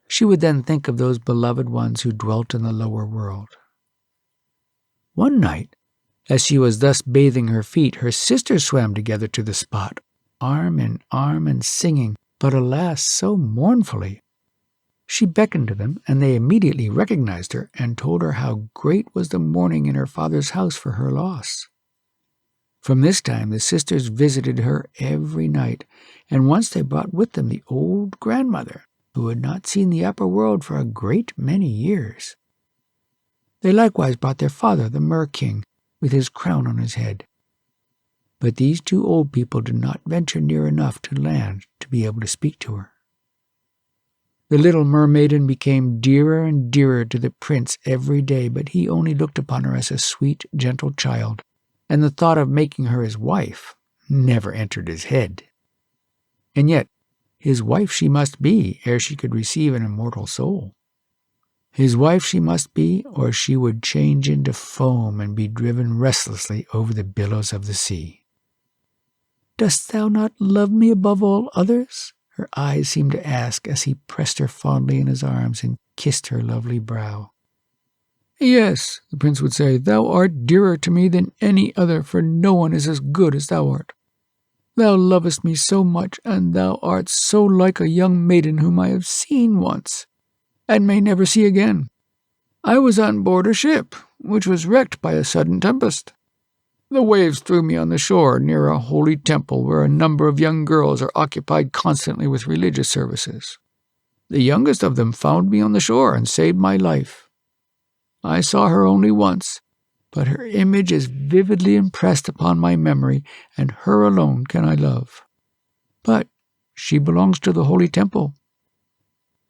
She would then think of those beloved ones who dwelt in the lower world. One night, as she was thus bathing her feet, her sisters swam together to the spot, arm in arm and singing, but alas, so mournfully. She beckoned to them, and they immediately recognized her and told her how great was the mourning in her father's house for her loss. From this time the sisters visited her every night, and once they brought with them the old grandmother, who had not seen the upper world for a great many years. They likewise brought their father, the Mer King, with his crown on his head. But these 2 old people did not venture near enough to land to be able to speak to her. The little mermaiden became dearer and dearer to the prince every day, but he only looked upon her as a sweet, gentle child, and the thought of making her his wife never entered his head. And yet His wife she must be, ere she could receive an immortal soul. His wife she must be, or she would change into foam and be driven restlessly over the billows of the sea. "Dost thou not love me above all others?" her eyes seemed to ask as he pressed her fondly in his arms and kissed her lovely brow. "Yes," the prince would say, "thou art dearer to me than any other, for no one is as good as thou art. Thou lovest me so much, and thou art so like a young maiden whom I have seen once, and may never see again. I was on board a ship, which was wrecked by a sudden tempest. The waves threw me on the shore near a holy temple where a number of young girls are occupied constantly with religious services. The youngest of them found me on the shore and saved my life. I saw her only once, but her image is vividly impressed upon my memory, and her alone can I love. But she belongs to the holy temple,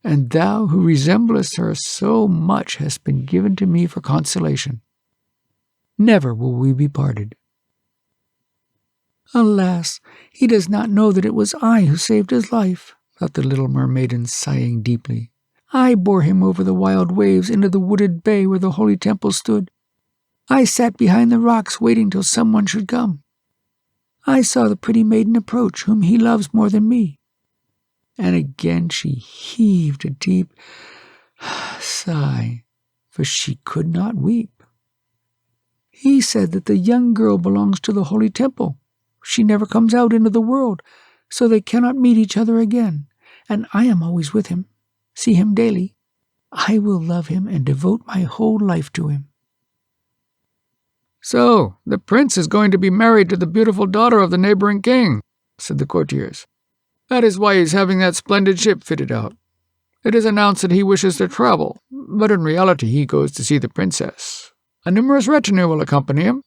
and thou who resemblest her so much hast been given to me for consolation. Never will we be parted." "Alas, he does not know that it was I who saved his life," thought the little mermaiden, sighing deeply. "I bore him over the wild waves into the wooded bay where the holy temple stood. I sat behind the rocks waiting till someone should come. I saw the pretty maiden approach, whom he loves more than me." And again she heaved a deep sigh, for she could not weep. "He said that the young girl belongs to the holy temple. She never comes out into the world, so they cannot meet each other again, and I am always with him, see him daily. I will love him and devote my whole life to him." "So, the prince is going to be married to the beautiful daughter of the neighboring king," said the courtiers. "That is why he is having that splendid ship fitted out. It is announced that he wishes to travel, but in reality he goes to see the princess. A numerous retinue will accompany him."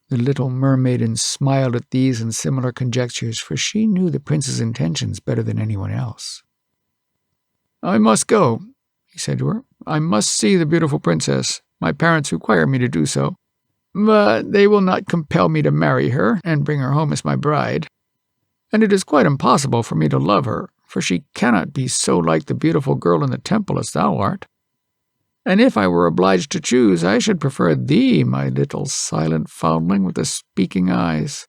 The little mermaiden smiled at these and similar conjectures, for she knew the prince's intentions better than anyone else. "I must go," he said to her. "I must see the beautiful princess. My parents require me to do so, but they will not compel me to marry her and bring her home as my bride. And it is quite impossible for me to love her, for she cannot be so like the beautiful girl in the temple as thou art. And if I were obliged to choose, I should prefer thee, my little silent foundling with the speaking eyes."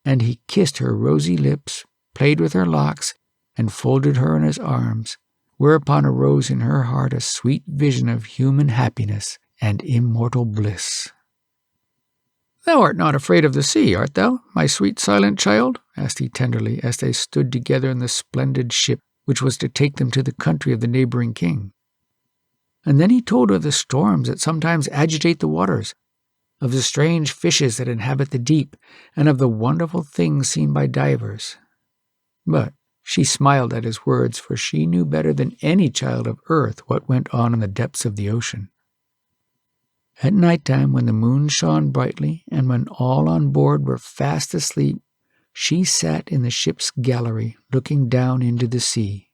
And he kissed her rosy lips, played with her locks, and folded her in his arms, whereupon arose in her heart a sweet vision of human happiness and immortal bliss. "Thou art not afraid of the sea, art thou, my sweet silent child?" asked he tenderly, as they stood together in the splendid ship which was to take them to the country of the neighboring king. And then he told her of the storms that sometimes agitate the waters, of the strange fishes that inhabit the deep, and of the wonderful things seen by divers. But she smiled at his words, for she knew better than any child of earth what went on in the depths of the ocean. At night time, when the moon shone brightly, and when all on board were fast asleep, she sat in the ship's gallery, looking down into the sea.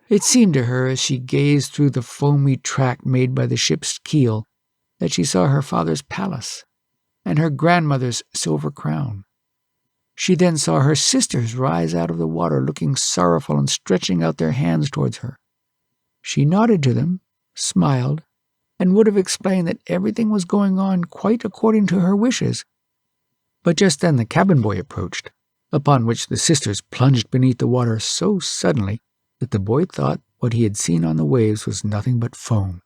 It seemed to her, as she gazed through the foamy track made by the ship's keel, that she saw her father's palace and her grandmother's silver crown. She then saw her sisters rise out of the water, looking sorrowful and stretching out their hands towards her. She nodded to them, smiled, and would have explained that everything was going on quite according to her wishes. But just then the cabin boy approached, upon which the sisters plunged beneath the water so suddenly that the boy thought what he had seen on the waves was nothing but foam.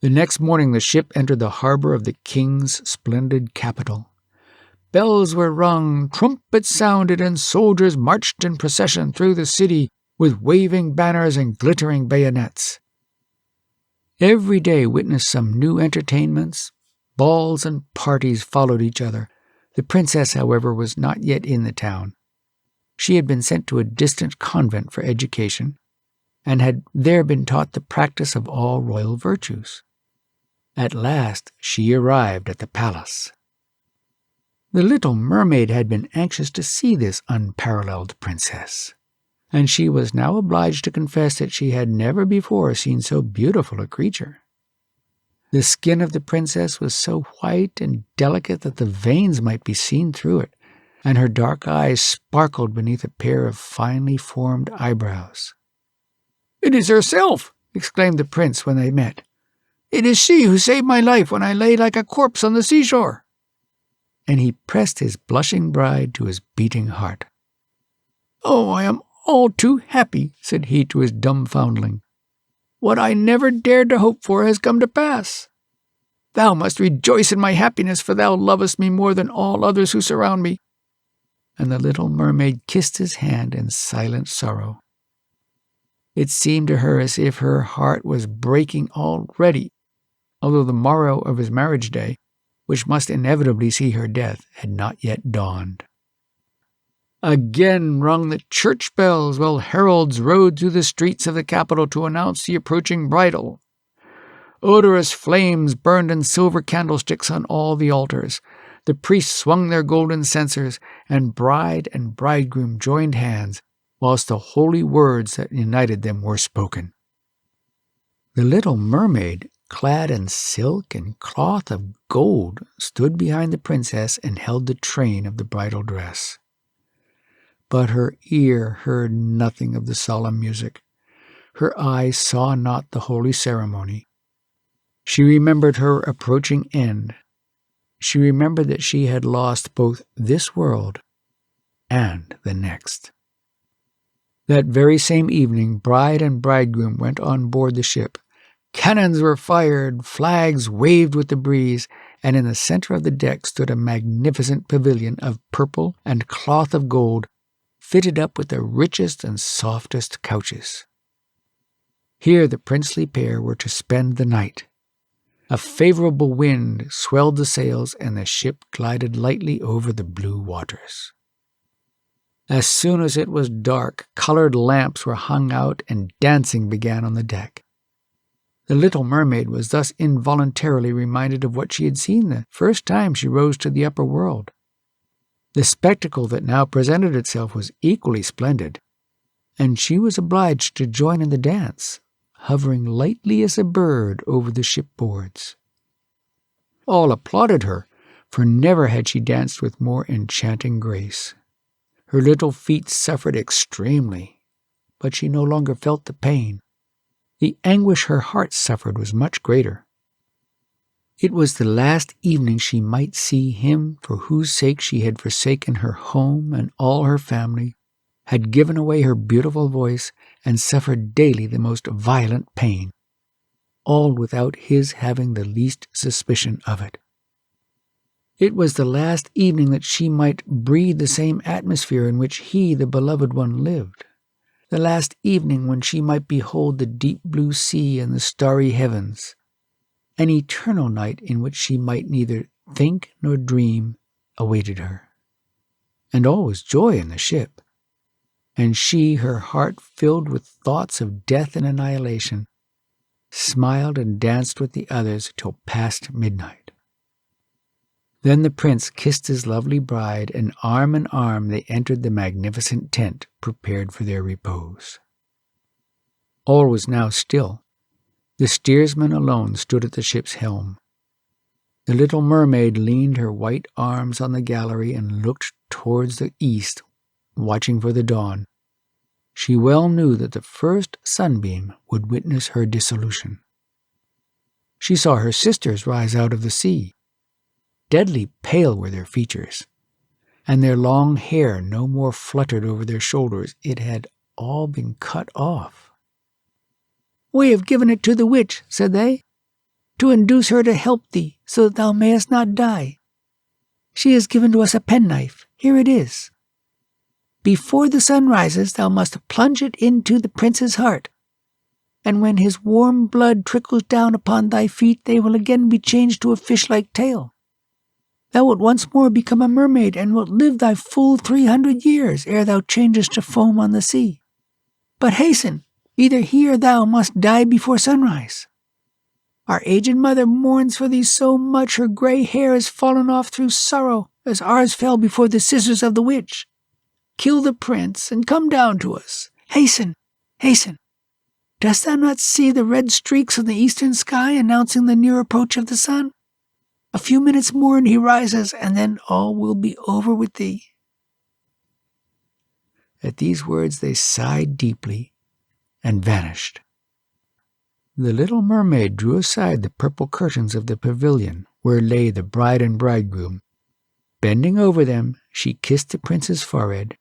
The next morning the ship entered the harbor of the king's splendid capital. Bells were rung, trumpets sounded, and soldiers marched in procession through the city with waving banners and glittering bayonets. Every day witnessed some new entertainments. Balls and parties followed each other. The princess, however, was not yet in the town. She had been sent to a distant convent for education, and had there been taught the practice of all royal virtues. At last she arrived at the palace. The little mermaid had been anxious to see this unparalleled princess, and she was now obliged to confess that she had never before seen so beautiful a creature. The skin of the princess was so white and delicate that the veins might be seen through it, and her dark eyes sparkled beneath a pair of finely formed eyebrows. "It is herself!" exclaimed the prince when they met. "It is she who saved my life when I lay like a corpse on the seashore." And he pressed his blushing bride to his beating heart. "Oh, I am all too happy," said he to his dumb foundling. "What I never dared to hope for has come to pass. Thou must rejoice in my happiness, for thou lovest me more than all others who surround me." And the little mermaid kissed his hand in silent sorrow. It seemed to her as if her heart was breaking already, although the morrow of his marriage day, which must inevitably see her death, had not yet dawned. Again rung the church bells while heralds rode through the streets of the capital to announce the approaching bridal. Odorous flames burned in silver candlesticks on all the altars. The priests swung their golden censers, and bride and bridegroom joined hands, whilst the holy words that united them were spoken. The little mermaid, clad in silk and cloth of gold, stood behind the princess and held the train of the bridal dress. But her ear heard nothing of the solemn music. Her eyes saw not the holy ceremony. She remembered her approaching end. She remembered that she had lost both this world and the next. That very same evening, bride and bridegroom went on board the ship. Cannons were fired, flags waved with the breeze, and in the center of the deck stood a magnificent pavilion of purple and cloth of gold, fitted up with the richest and softest couches. Here the princely pair were to spend the night. A favorable wind swelled the sails, and the ship glided lightly over the blue waters. As soon as it was dark, colored lamps were hung out and dancing began on the deck. The little mermaid was thus involuntarily reminded of what she had seen the first time she rose to the upper world. The spectacle that now presented itself was equally splendid, and she was obliged to join in the dance, hovering lightly as a bird over the shipboards. All applauded her, for never had she danced with more enchanting grace. Her little feet suffered extremely, but she no longer felt the pain. The anguish her heart suffered was much greater. It was the last evening she might see him for whose sake she had forsaken her home and all her family, had given away her beautiful voice, and suffered daily the most violent pain, all without his having the least suspicion of it. It was the last evening that she might breathe the same atmosphere in which he, the beloved one, lived, the last evening when she might behold the deep blue sea and the starry heavens, an eternal night in which she might neither think nor dream awaited her. And all was joy in the ship, and she, her heart filled with thoughts of death and annihilation, smiled and danced with the others till past midnight. Then the prince kissed his lovely bride, and arm in arm they entered the magnificent tent prepared for their repose. All was now still. The steersman alone stood at the ship's helm. The little mermaid leaned her white arms on the gallery and looked towards the east, watching for the dawn. She well knew that the first sunbeam would witness her dissolution. She saw her sisters rise out of the sea. Deadly pale were their features, and their long hair no more fluttered over their shoulders. It had all been cut off. "We have given it to the witch," said they, "to induce her to help thee, so that thou mayest not die. She has given to us a penknife. Here it is. Before the sun rises, thou must plunge it into the prince's heart, and when his warm blood trickles down upon thy feet, they will again be changed to a fish-like tail. Thou wilt once more become a mermaid, and wilt live thy full 300 years ere thou changest to foam on the sea. But hasten, either he or thou must die before sunrise. Our aged mother mourns for thee so much her grey hair has fallen off through sorrow, as ours fell before the scissors of the witch. Kill the prince, and come down to us. Hasten, hasten. Dost thou not see the red streaks on the eastern sky announcing the near approach of the sun? A few minutes more and he rises, and then all will be over with thee. At these words they sighed deeply and vanished. The little mermaid drew aside the purple curtains of the pavilion where lay the bride and bridegroom. Bending over them, she kissed the prince's forehead,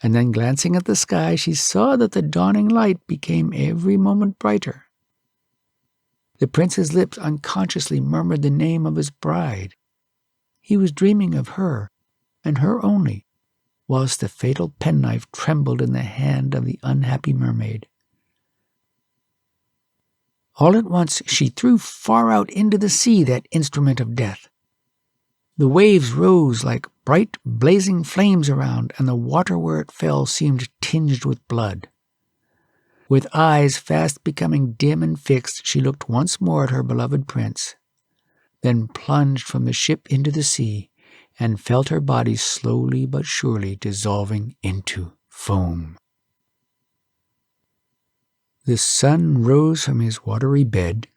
and then glancing at the sky, she saw that the dawning light became every moment brighter. The prince's lips unconsciously murmured the name of his bride. He was dreaming of her, and her only, whilst the fatal penknife trembled in the hand of the unhappy mermaid. All at once she threw far out into the sea that instrument of death. The waves rose like bright blazing flames around, and the water where it fell seemed tinged with blood. With eyes fast becoming dim and fixed, she looked once more at her beloved prince, then plunged from the ship into the sea, and felt her body slowly but surely dissolving into foam. The sun rose from his watery bed.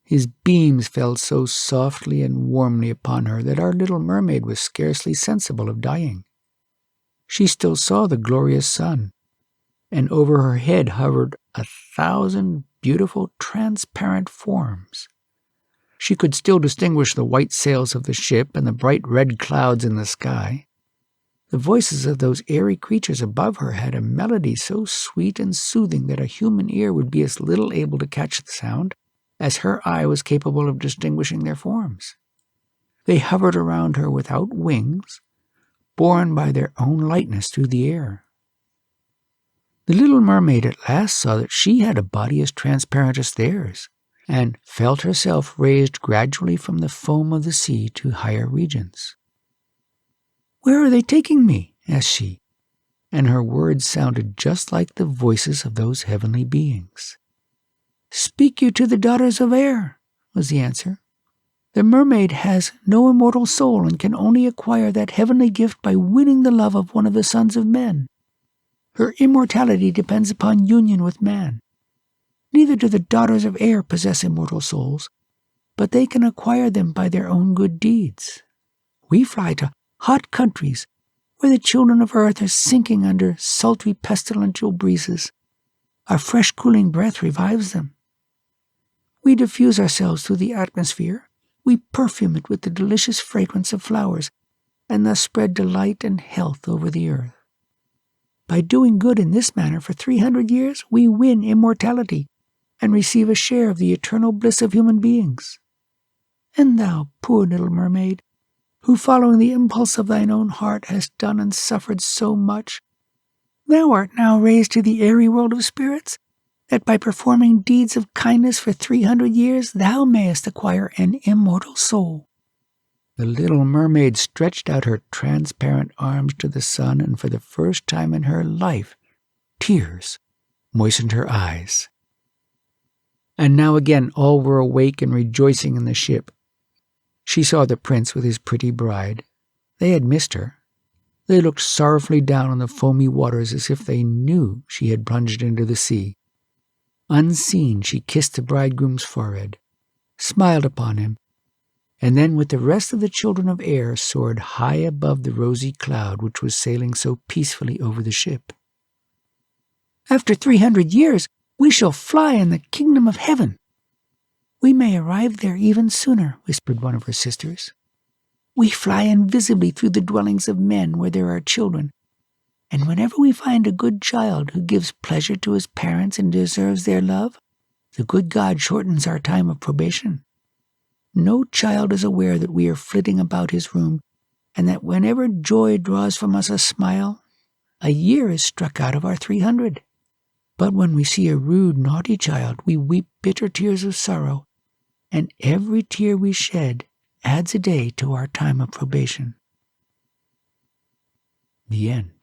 His beams fell so softly and warmly upon her that our little mermaid was scarcely sensible of dying. She still saw the glorious sun, and over her head hovered 1,000 beautiful transparent forms. She could still distinguish the white sails of the ship and the bright red clouds in the sky. The voices of those airy creatures above her had a melody so sweet and soothing that a human ear would be as little able to catch the sound as her eye was capable of distinguishing their forms. They hovered around her without wings, borne by their own lightness through the air. The little mermaid at last saw that she had a body as transparent as theirs, and felt herself raised gradually from the foam of the sea to higher regions. "Where are they taking me?" asked she, and her words sounded just like the voices of those heavenly beings. "Speak you to the daughters of air," was the answer. "The mermaid has no immortal soul and can only acquire that heavenly gift by winning the love of one of the sons of men. Her immortality depends upon union with man. Neither do the daughters of air possess immortal souls, but they can acquire them by their own good deeds. We fly to hot countries where the children of earth are sinking under sultry pestilential breezes. Our fresh cooling breath revives them. We diffuse ourselves through the atmosphere. We perfume it with the delicious fragrance of flowers, and thus spread delight and health over the earth. By doing good in this manner for 300 years, we win immortality and receive a share of the eternal bliss of human beings. And thou, poor little mermaid, who following the impulse of thine own heart hast done and suffered so much, thou art now raised to the airy world of spirits, that by performing deeds of kindness for 300 years thou mayest acquire an immortal soul." The little mermaid stretched out her transparent arms to the sun, and for the first time in her life, tears moistened her eyes. And now again all were awake and rejoicing in the ship. She saw the prince with his pretty bride. They had missed her. They looked sorrowfully down on the foamy waters as if they knew she had plunged into the sea. Unseen, she kissed the bridegroom's forehead, smiled upon him, and then with the rest of the children of air soared high above the rosy cloud which was sailing so peacefully over the ship. "After 300 years, we shall fly in the kingdom of heaven." "We may arrive there even sooner," whispered one of her sisters. "We fly invisibly through the dwellings of men where there are children, and whenever we find a good child who gives pleasure to his parents and deserves their love, the good God shortens our time of probation. No child is aware that we are flitting about his room, and that whenever joy draws from us a smile, a year is struck out of our 300. But when we see a rude, naughty child, we weep bitter tears of sorrow, and every tear we shed adds a day to our time of probation." The end.